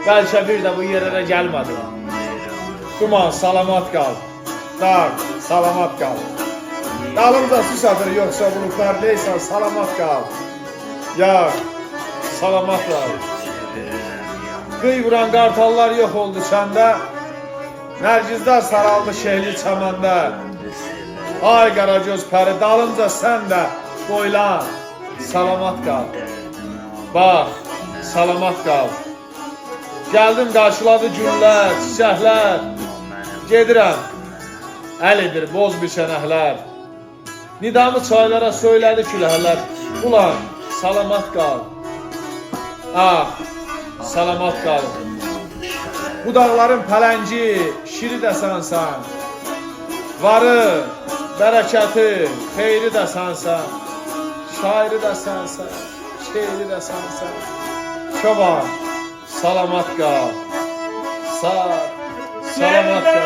Bəlkə bir də bu yerə də gəlmədim. Duman, salamat qal. Dağ, salamat qal. Dalımda susadır, yoxsa bulutlar neysən, salamat qal. Yağ, salamat qal. Qıy vuran qartallar yox oldu səndə. Nərgizlər saraldı şehli çəməndə. Ay qaragöz pəri, dalınca sən də boylan, salamat qal. Bax, salamat qal. Gəldim, qarşıladı günlər, çiçəklər. Gedirəm, əl edir boz biçənəklər. Nidamı çaylara söylədi küləhlər. Ulan, salamat qal. Ah, salamat qal. Bu dağların pələngi, şiri də sənsən. Varı, bərəkəti, xeyri də sənsən. Şairi də sənsən, şeiri də sənsən. Çoban, salamat qal. Sağ, salamat qal.